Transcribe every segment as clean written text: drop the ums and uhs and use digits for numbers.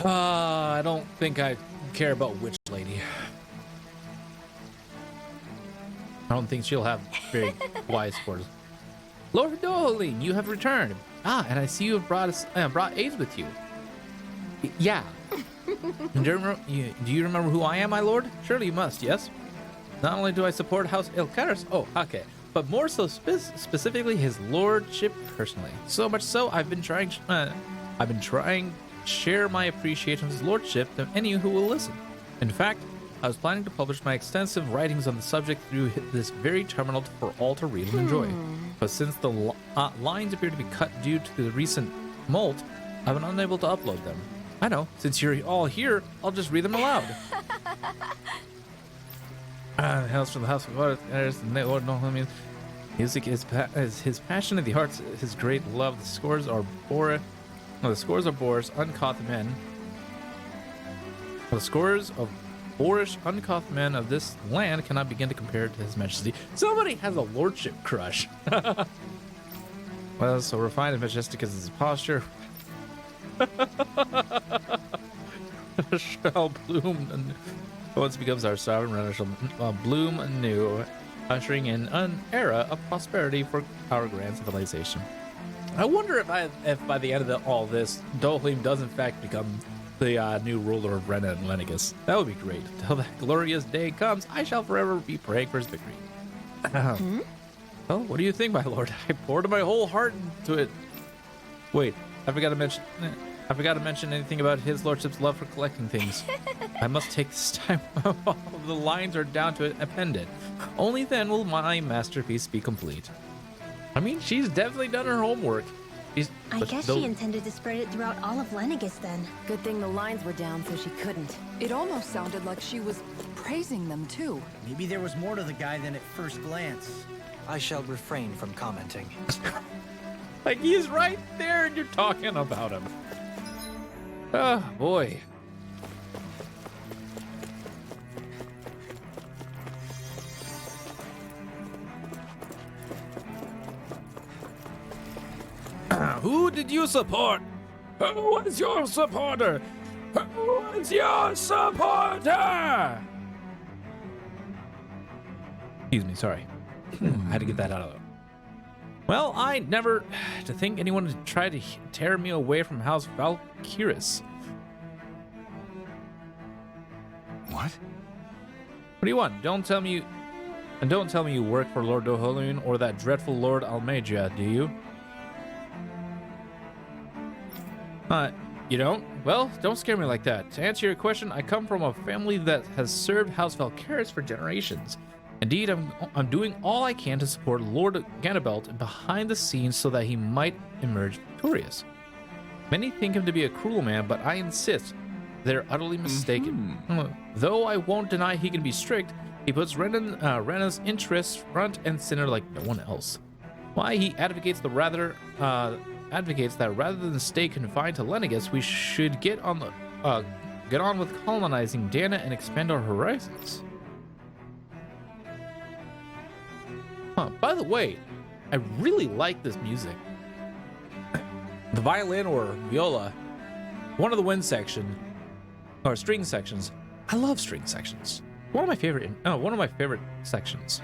I don't think I care about Witch Lady. I don't think she'll have very wise words. Lord Dolan, you have returned. Ah, and I see you have brought aides with you. Yeah. Do you remember who I am, my lord? Surely you must, yes? Not only do I support House Ilkaris, okay, but more so specifically his lordship personally. So much so, I've been trying to share my appreciation of his lordship to any who will listen. In fact, I was planning to publish my extensive writings on the subject through this very terminal for all to read and enjoy. But since the lines appear to be cut due to the recent molt, I've been unable to upload them. I know, since you're all here, I'll just read them aloud. Hails from the House of Lord, music is his passion, and the arts his great love. The scores are Boris, uncouth men. The scores of boorish, uncouth men of this land cannot begin to compare to his majesty. Somebody has a lordship crush. Well, so refined and majestic as his posture. Shall bloom and once becomes our sovereign ruler shall bloom anew, ushering in an era of prosperity for our grand civilization. I wonder if by the end of all this, Dohalim does in fact become the new ruler of Rena and Lennigus. That would be great. Till that glorious day comes, I shall forever be praying for his victory. Well, what do you think, my lord? I poured my whole heart into it. Wait, I forgot to mention anything about his lordship's love for collecting things. I must take this time while the lines are down to it appended. Only then will my masterpiece be complete. I mean, she's definitely done her homework. I guess she intended to spread it throughout all of Lennigus then. Good thing the lines were down so she couldn't. It almost sounded like she was praising them too. Maybe there was more to the guy than at first glance. I shall refrain from commenting. Like, he's right there and you're talking about him. Oh, boy. Who did you support? Who is your supporter? Who is your supporter? Excuse me, sorry. I had to get that out of there. Well, I never to think anyone would try to tear me away from House Valkyris. What? What do you want? Don't tell me you work for Lord Dohalim or that dreadful Lord Almeja, do you? You don't? Well, don't scare me like that. To answer your question, I come from a family that has served House Valkyris for generations. Indeed, I'm doing all I can to support Lord Ganabelt behind the scenes so that he might emerge victorious. Many think him to be a cruel man, but I insist they're utterly mistaken. Though I won't deny he can be strict, he puts Rena's interests front and center like no one else. Why he advocates that rather than stay confined to Lennigus, we should get on with colonizing Dana and expand our horizons. By the way, I really like this music. The violin or viola, one of the wind section or string sections. I love string sections. One of my favorite sections.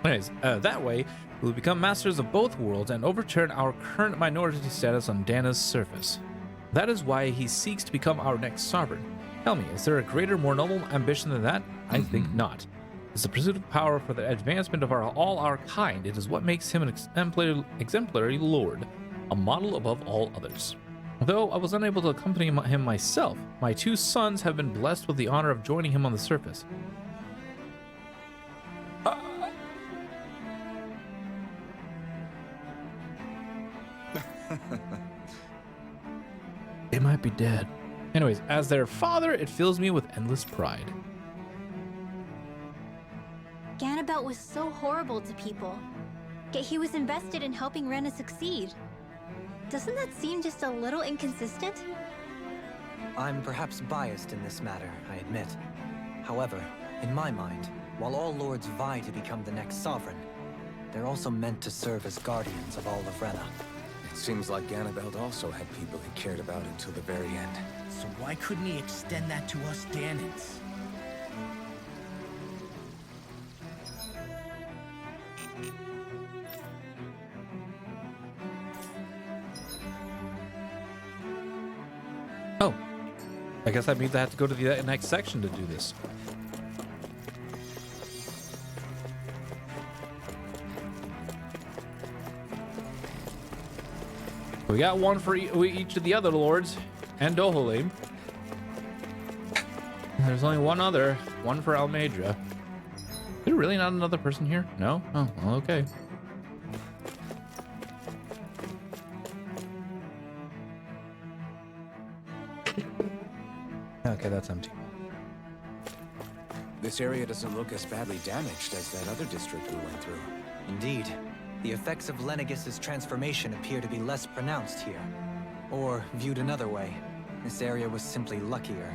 Anyways, that way we'll become masters of both worlds and overturn our current minority status on Dana's surface. That is why he seeks to become our next sovereign. Tell me, is there a greater, more noble ambition than that? I think not. It's the pursuit of power for the advancement of all our kind. It is what makes him an exemplary lord, a model above all others. Though I was unable to accompany him myself, my two sons have been blessed with the honor of joining him on the surface. They might be dead. Anyways, as their father, it fills me with endless pride. Ganabelt was so horrible to people, yet he was invested in helping Rena succeed. Doesn't that seem just a little inconsistent? I'm perhaps biased in this matter, I admit. However, in my mind, while all lords vie to become the next sovereign, they're also meant to serve as guardians of all of Rena. It seems like Ganabeld also had people he cared about until the very end. So why couldn't he extend that to us Danans? Oh, I guess that means I have to go to the next section to do this. We got one for each of the other lords and Dohalim. There's only one other, one for Almedra. Is there really not another person here? No? Oh, well, okay. Okay, that's empty. This area doesn't look as badly damaged as that other district we went through. Indeed. The effects of Lenegis' transformation appear to be less pronounced here. Or, viewed another way, this area was simply luckier.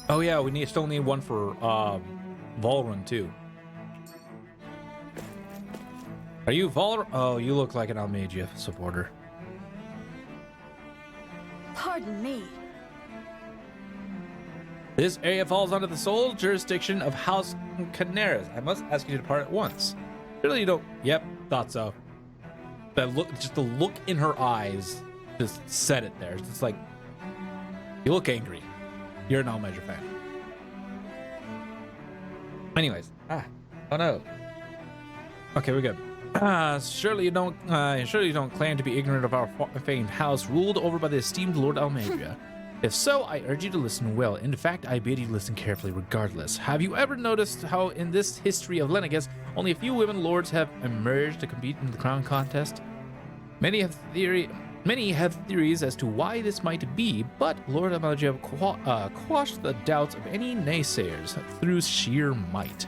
Oh yeah, we still need one for Volrun too. Are you Volrun? Oh, you look like an Almedia supporter. Pardon me. This area falls under the sole jurisdiction of House Canaris. I must ask you to depart at once. Really, you don't. Yep, thought so. That look, just the look in her eyes, just said it there. It's like you look angry. You're an Almeida fan. Anyways, oh no. Okay, we're good. Surely you don't claim to be ignorant of our famed house, ruled over by the esteemed Lord Almeida. If so, I urge you to listen well. In fact, I bid you listen carefully regardless. Have you ever noticed how in this history of Lenegis, only a few women lords have emerged to compete in the crown contest? Many have theories as to why this might be, but Lord Almeida quashed the doubts of any naysayers through sheer might.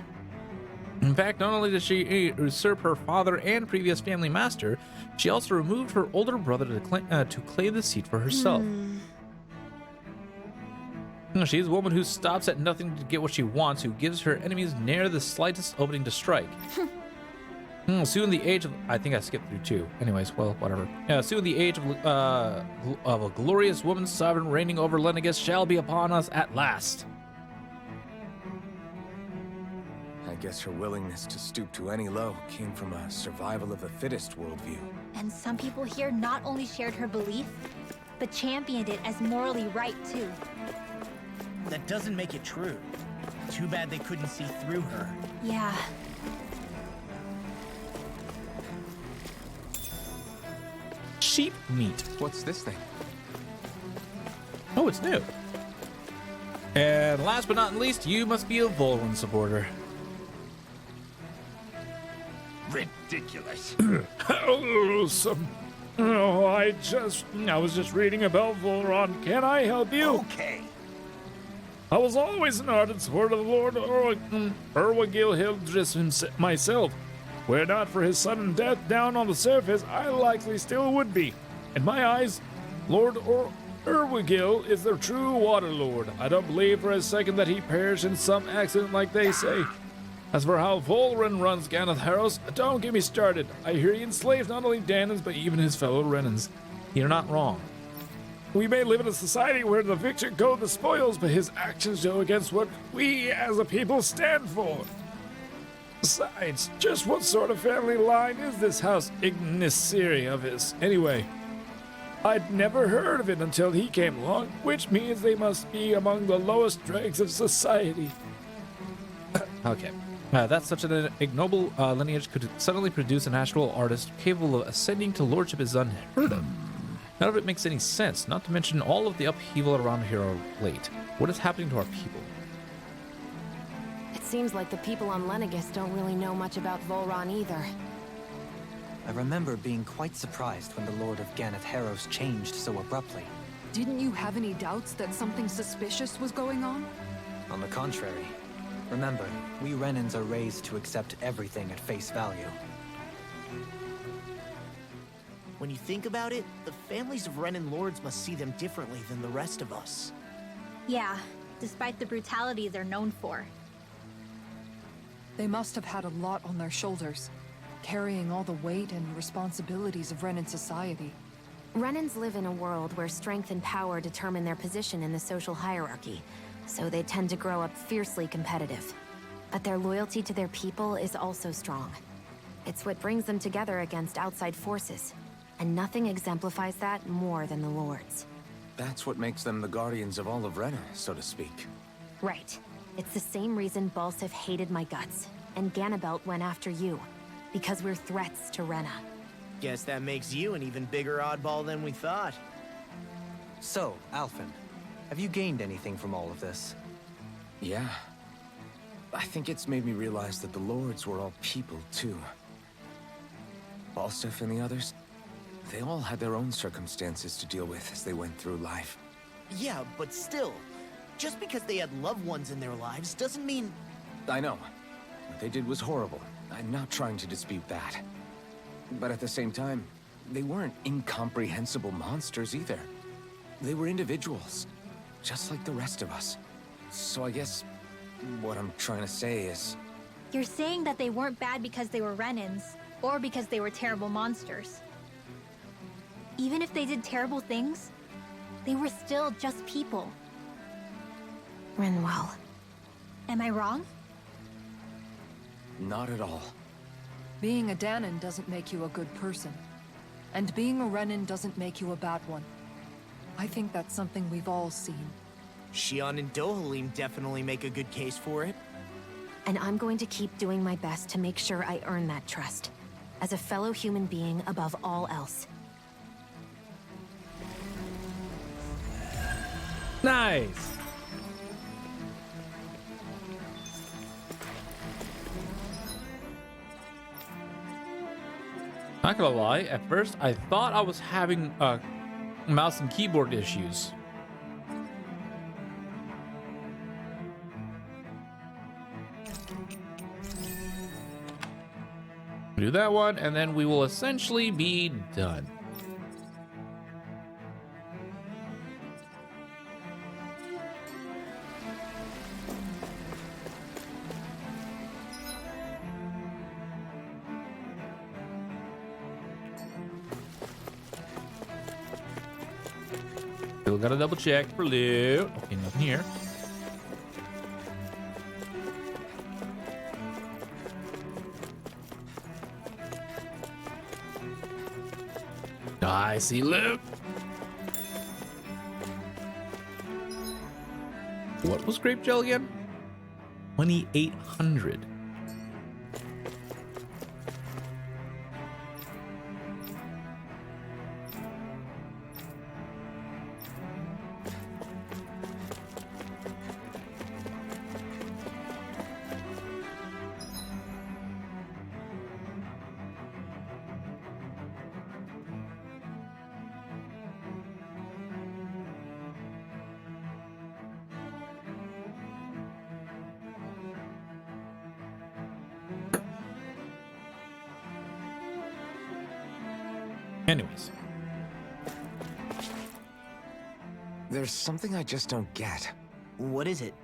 In fact, not only did she usurp her father and previous family master, she also removed her older brother to claim the seat for herself. She's a woman who stops at nothing to get what she wants, who gives her enemies ne'er the slightest opening to strike. Soon the age of... I think I skipped through two. Anyways, well, whatever. Soon the age of a glorious woman sovereign reigning over Lenegis shall be upon us at last. I guess her willingness to stoop to any low came from a survival of the fittest worldview. And some people here not only shared her belief, but championed it as morally right too. That doesn't make it true. Too bad they couldn't see through her. Yeah. Sheep meat. What's this thing? Oh, it's new. And last but not least, you must be a Volrun supporter. Ridiculous. Awesome. Oh, I was just reading about Volron. Can I help you? Okay. I was always an ardent supporter of the Lord Erwagil Hildris myself. Were it not for his sudden death down on the surface, I likely still would be. In my eyes, Lord Erwagil is the true Water Lord. I don't believe for a second that he perished in some accident like they say. As for how Volrun runs Ganeth-Haros, don't get me started. I hear he enslaved not only Danans, but even his fellow Renans. You're not wrong. We may live in a society where the victor go the spoils, but his actions go against what we as a people stand for. Besides, just what sort of family line is this House Ignisiri of his, anyway? I'd never heard of it until he came along, which means they must be among the lowest dregs of society. Okay. That such an ignoble lineage could suddenly produce a natural artist capable of ascending to lordship is unheard of. None of it makes any sense, not to mention all of the upheaval around here of late. What is happening to our people? It seems like the people on Lenegis don't really know much about Volron either. I remember being quite surprised when the Lord of Ganeth-Haros changed so abruptly. Didn't you have any doubts that something suspicious was going on? On the contrary. Remember, we Renans are raised to accept everything at face value. When you think about it, the families of Renan lords must see them differently than the rest of us. Yeah, despite the brutality they're known for. They must have had a lot on their shoulders. carrying all the weight and responsibilities of Renan society. Renans live in a world where strength and power determine their position in the social hierarchy, so they tend to grow up fiercely competitive. But their loyalty to their people is also strong. It's what brings them together against outside forces, and nothing exemplifies that more than the Lords. That's what makes them the guardians of all of Rena, so to speak. Right. It's the same reason Balsif hated my guts, and Ganabelt went after you. Because we're threats to Rena. Guess that makes you an even bigger oddball than we thought. So, Alphen, have you gained anything from all of this? Yeah. I think it's made me realize that the Lords were all people, too. Balsif and the others, they all had their own circumstances to deal with as they went through life. Yeah, but still, just because they had loved ones in their lives doesn't mean... I know. What they did was horrible. I'm not trying to dispute that. But at the same time, they weren't incomprehensible monsters either. They were individuals, just like the rest of us. So I guess what I'm trying to say is... You're saying that they weren't bad because they were Renans, or because they were terrible monsters. Even if they did terrible things, they were still just people. Rinwell. Am I wrong? Not at all. Being a Danon doesn't make you a good person. And being a Renan doesn't make you a bad one. I think that's something we've all seen. Xion and Dohalim definitely make a good case for it. And I'm going to keep doing my best to make sure I earn that trust. As a fellow human being above all else. Nice. Not gonna lie, at first I thought I was having mouse and keyboard issues. Do that one, and then we will essentially be done. Still gotta double check for loot. Okay, nothing here. I see loot. What was grape gel again? 2,800. Anyways. There's something I just don't get. What is it?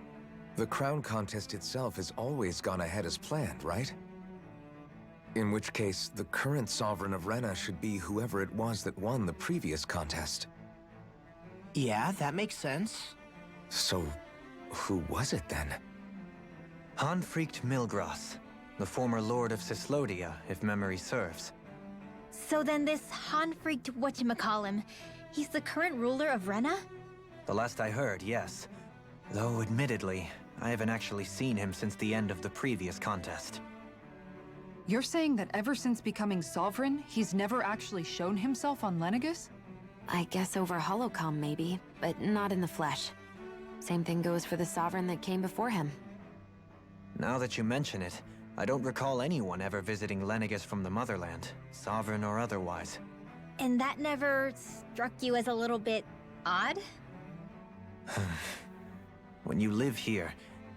The crown contest itself has always gone ahead as planned, right? In which case, the current sovereign of Rena should be whoever it was that won the previous contest. Yeah, that makes sense. So, who was it then? Hanfricht Milgras, the former lord of Cislodia, if memory serves. So then this Hanfricht whatchamacallem, he's the current ruler of Rena? The last I heard, yes. Though, admittedly, I haven't actually seen him since the end of the previous contest. You're saying that ever since becoming sovereign, he's never actually shown himself on Lenegus? I guess over holocom maybe, but not in the flesh. Same thing goes for the sovereign that came before him. Now that you mention it, I don't recall anyone ever visiting Lenegus from the motherland, sovereign or otherwise. And that never struck you as a little bit odd? When you live here,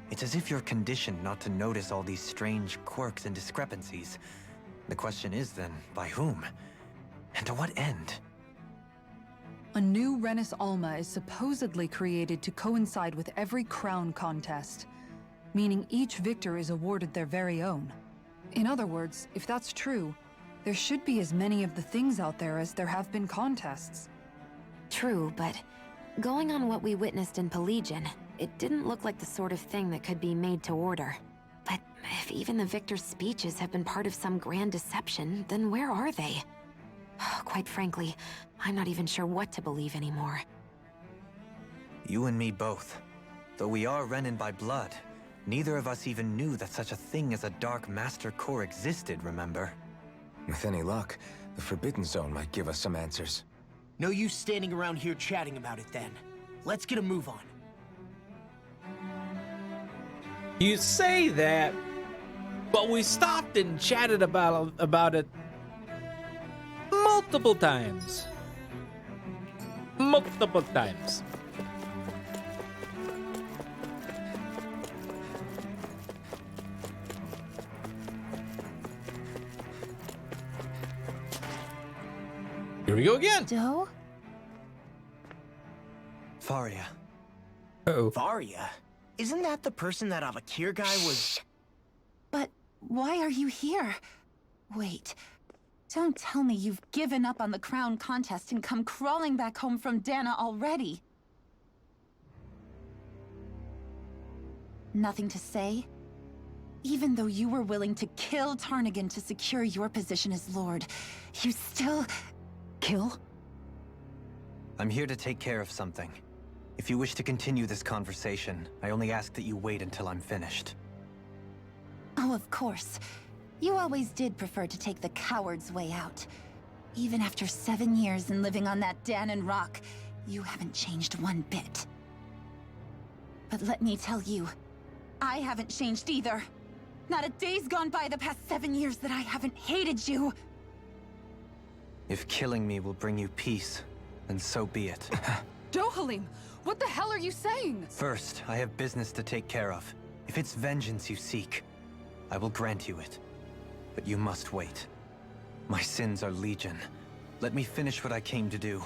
it's as if you're conditioned not to notice all these strange quirks and discrepancies. The question is then, by whom? And to what end? A new Renis Alma is supposedly created to coincide with every crown contest, meaning each victor is awarded their very own. In other words, if that's true, there should be as many of the things out there as there have been contests. True, but going on what we witnessed in Pelagian, it didn't look like the sort of thing that could be made to order. But if even the victor's speeches have been part of some grand deception, then where are they? Quite frankly, I'm not even sure what to believe anymore. You and me both. Though we are Renin by blood, neither of us even knew that such a thing as a Dark Master Core existed, remember? With any luck, the Forbidden Zone might give us some answers. No use standing around here chatting about it then. Let's get a move on. You say that, but we stopped and chatted about it multiple times. Multiple times. Here we go again. Doe? Faria. Uh-oh. Varia? Isn't that the person that Avakir guy was... But why are you here? Wait. Don't tell me you've given up on the crown contest and come crawling back home from Dana already. Nothing to say? Even though you were willing to kill Tarnigan to secure your position as Lord, you still... Kill? I'm here to take care of something. If you wish to continue this conversation, I only ask that you wait until I'm finished. Oh, of course. You always did prefer to take the coward's way out. Even after 7 years and living on that Danon rock, you haven't changed one bit. But let me tell you, I haven't changed either. Not a day's gone by the past 7 years that I haven't hated you. If killing me will bring you peace, then so be it. Dohalim, what the hell are you saying? First, I have business to take care of. If it's vengeance you seek, I will grant you it. But you must wait. My sins are legion. Let me finish what I came to do.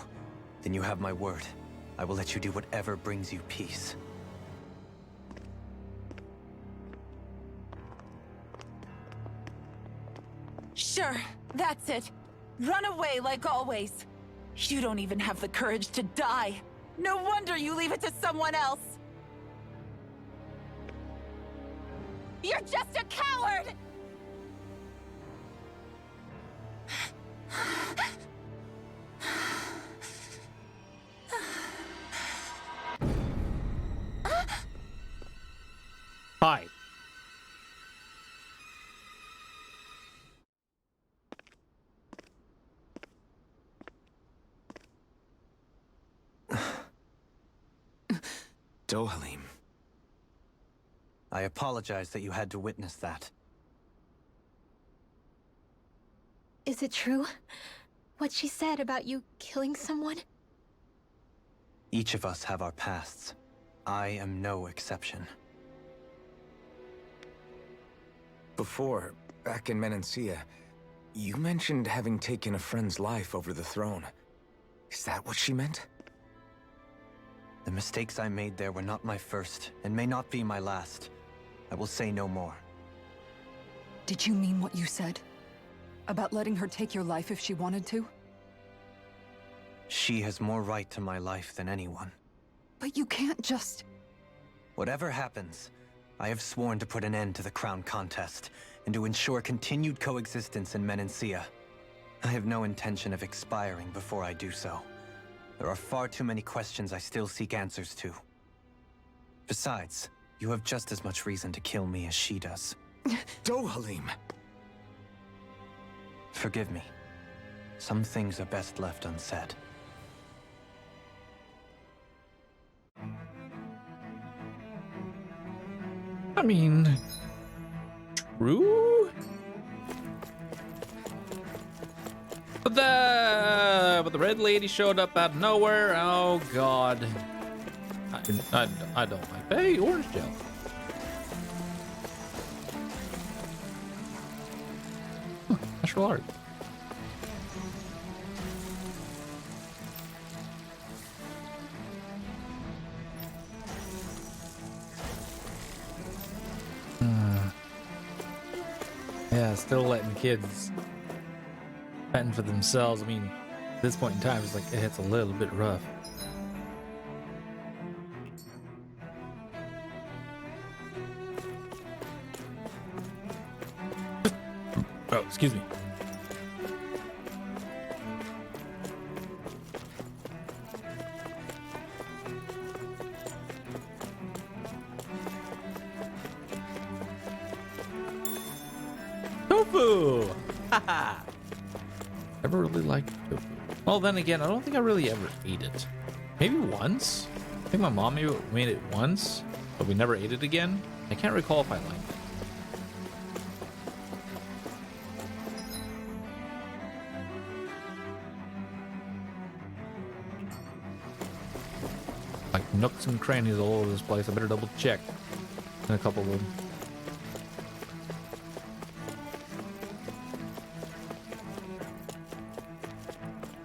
Then you have my word. I will let you do whatever brings you peace. Sure, that's it. Run away like always. You don't even have the courage to die. No wonder you leave it to someone else. You're just a coward! Hi. Dohalim. I apologize that you had to witness that. Is it true? What she said about you killing someone? Each of us have our pasts. I am no exception. Before, back in Menancia, you mentioned having taken a friend's life over the throne. Is that what she meant? The mistakes I made there were not my first, and may not be my last. I will say no more. Did you mean what you said? About letting her take your life if she wanted to? She has more right to my life than anyone. But you can't just... Whatever happens, I have sworn to put an end to the crown contest, and to ensure continued coexistence in Menancia. I have no intention of expiring before I do so. There are far too many questions I still seek answers to. Besides, you have just as much reason to kill me as she does. Dohalim! Forgive me. Some things are best left unsaid. I mean, true? But the red lady showed up out of nowhere. Oh God, I don't like that. Hey, orange gel. Huh, martial art. Yeah, Still letting kids fend for themselves. I mean, at this point in time, it's like it's a little bit rough. Oh, excuse me. Tofu! Haha! Never really liked tofu. Well, then again, I don't think I really ever ate it. Maybe once? I think my mom maybe made it once, but we never ate it again. I can't recall if I liked it. Like nooks and crannies all over this place. I better double check in a couple of them.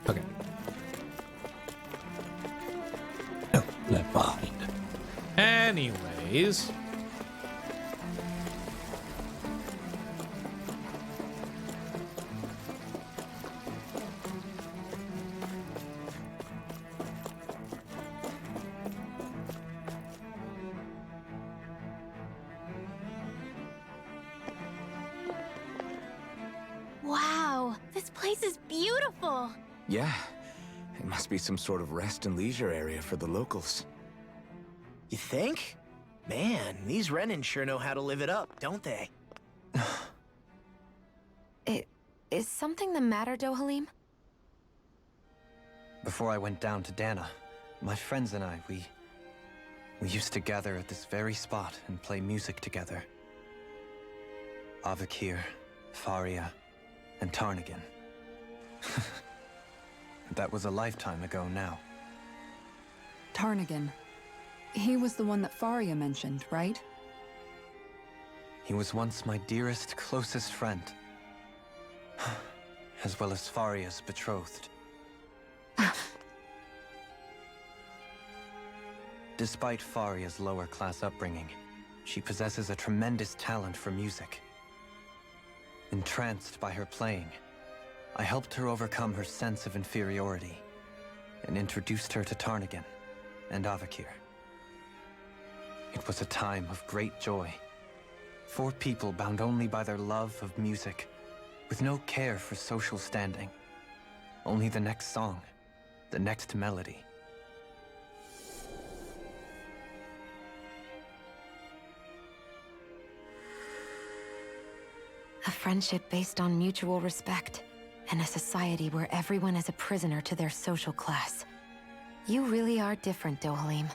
Okay. No, left behind. Anyways. Wow, this place is beautiful. Yeah, it must be some sort of rest and leisure area for the locals. You think? Man, these Renin sure know how to live it up, don't they? Is something the matter, Dohalim? Before I went down to Dana, my friends and I, we used to gather at this very spot and play music together. Avakir, Faria, and Tarnagan. That was a lifetime ago now. Tarnagan. He was the one that Faria mentioned, right? He was once my dearest, closest friend. As well as Faria's betrothed. Despite Faria's lower-class upbringing, she possesses a tremendous talent for music. Entranced by her playing, I helped her overcome her sense of inferiority and introduced her to Tarnagan and Avakir. It was a time of great joy. 4 people bound only by their love of music, with no care for social standing. Only the next song, the next melody. A friendship based on mutual respect, and a society where everyone is a prisoner to their social class. You really are different, Dohalim.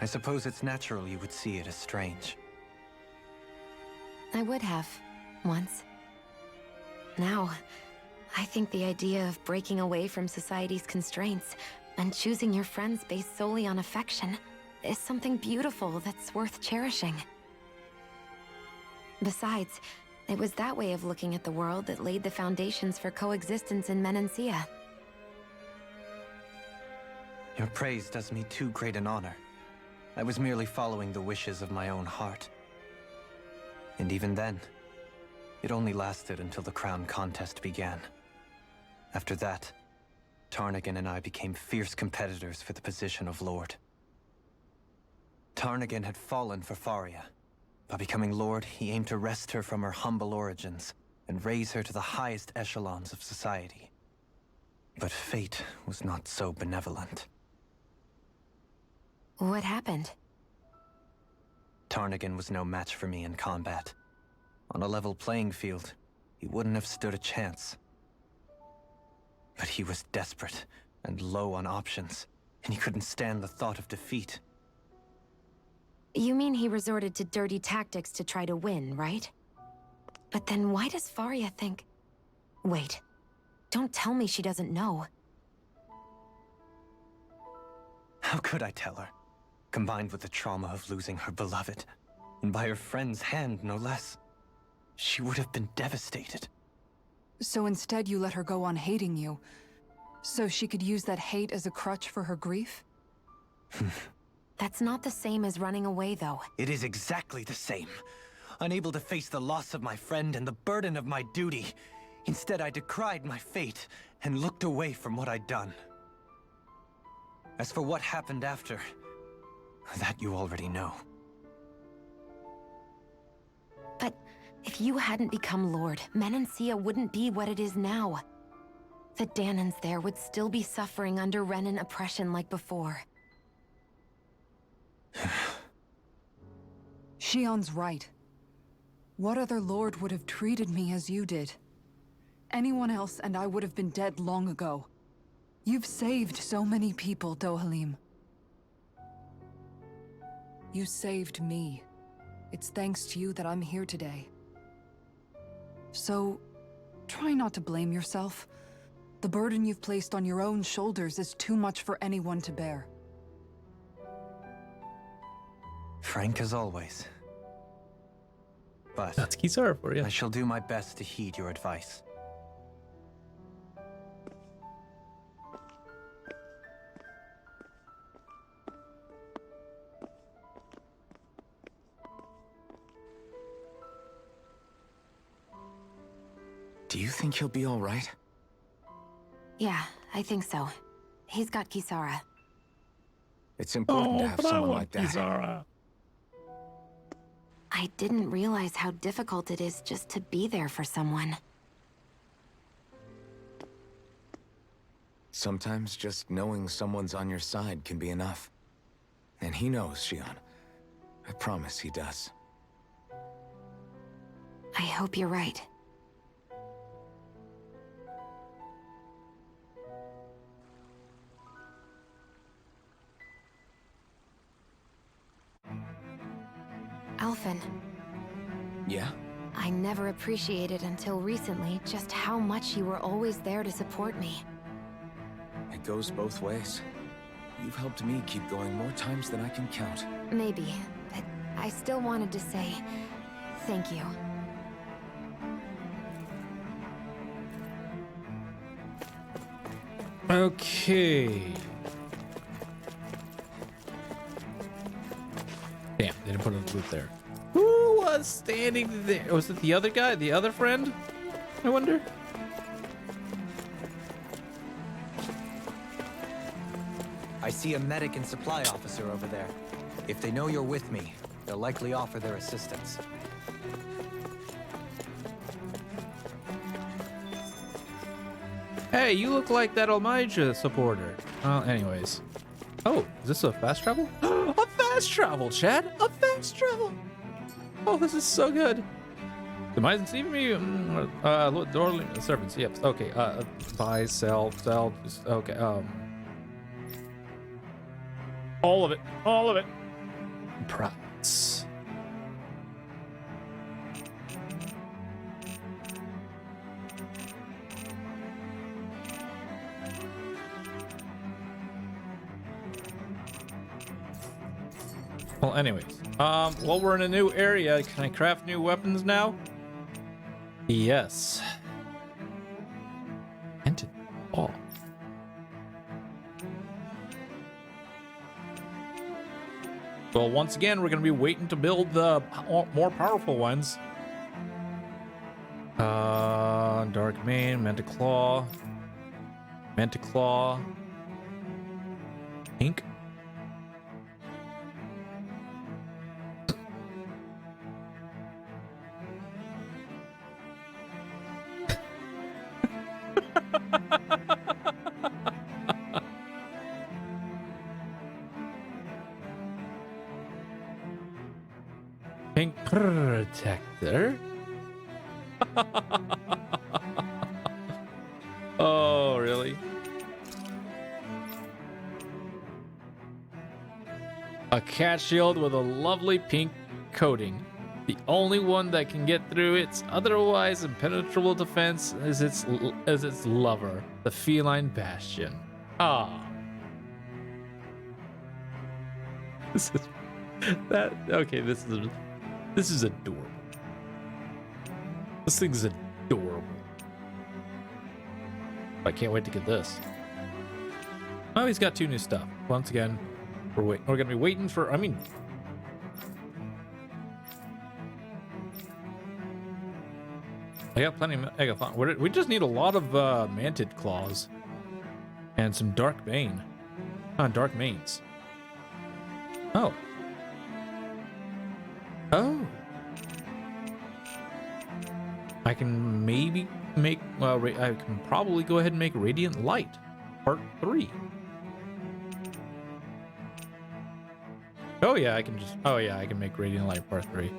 I suppose it's natural you would see it as strange. I would have, once. Now, I think the idea of breaking away from society's constraints and choosing your friends based solely on affection is something beautiful that's worth cherishing. Besides, it was that way of looking at the world that laid the foundations for coexistence in Menancia. Your praise does me too great an honor. I was merely following the wishes of my own heart. And even then, it only lasted until the crown contest began. After that, Tarnagan and I became fierce competitors for the position of Lord. Tarnagan had fallen for Faria. By becoming Lord, he aimed to wrest her from her humble origins and raise her to the highest echelons of society. But fate was not so benevolent. What happened? Tarnagan was no match for me in combat. On a level playing field, he wouldn't have stood a chance. But he was desperate and low on options, and he couldn't stand the thought of defeat. You mean he resorted to dirty tactics to try to win, right? But then why does Faria think... Wait, don't tell me she doesn't know. How could I tell her? Combined with the trauma of losing her beloved, and by her friend's hand, no less. She would have been devastated. So instead you let her go on hating you, so she could use that hate as a crutch for her grief? That's not the same as running away, though. It is exactly the same. unable to face the loss of my friend and the burden of my duty. Instead, I decried my fate and looked away from what I'd done. As for what happened after, that you already know. But if you hadn't become Lord, Menancia wouldn't be what it is now. The Danans there would still be suffering under Renan oppression like before. Shion's right. What other lord would have treated me as you did? Anyone else and I would have been dead long ago. You've saved so many people, Dohalim. You saved me. It's thanks to you that I'm here today. So, try not to blame yourself. The burden you've placed on your own shoulders is too much for anyone to bear. Frank as always. But That's Kisara for you. I shall do my best to heed your advice. Do you think he'll be all right? Yeah, I think so. He's got Kisara. It's important to Oh, have but I someone want like that. Kisara. I didn't realize how difficult it is just to be there for someone. Sometimes just knowing someone's on your side can be enough. And he knows, Shion. I promise he does. I hope you're right. Alphen, Yeah? I never appreciated until recently just how much you were always there to support me. It goes both ways. You've helped me keep going more times than I can count. Maybe, but I still wanted to say thank you. Okay. Damn, they didn't put a loop there. Who was standing there? Was it the other guy? The other friend? I wonder. I see a medic and supply officer over there. If they know you're with me, they'll likely offer their assistance. Hey, you look like that Almija supporter. Anyways. Oh, is this a fast travel? A fast travel, Chad! A fast travel! Oh, this is so good. Am I seeing me? Door servants, yep. Okay, buy, sell, okay, All of it. All of it. price. Well, anyways, well, we're in a new area. Can I craft new weapons now? Yes. And all. Well, once again, we're going to be waiting to build the more powerful ones. Dark Mane, Mentaclaw, Ink. Pink Protector. Oh, really? A cat shield with a lovely pink coating. The only one that can get through its otherwise impenetrable defense is its lover, the feline bastion. Ah. This is that okay, this is adorable. This thing's adorable. I can't wait to get this. Oh, he's got 2 new stuff. Once again, we're gonna be waiting for, I mean, I got plenty of Megathon. We just need a lot of Mantid Claws. And some Dark Bane. Dark Manes. Oh. Oh. I can maybe make, well, I can probably go ahead and make Radiant Light, Part 3. Oh yeah, I can make Radiant Light Part 3.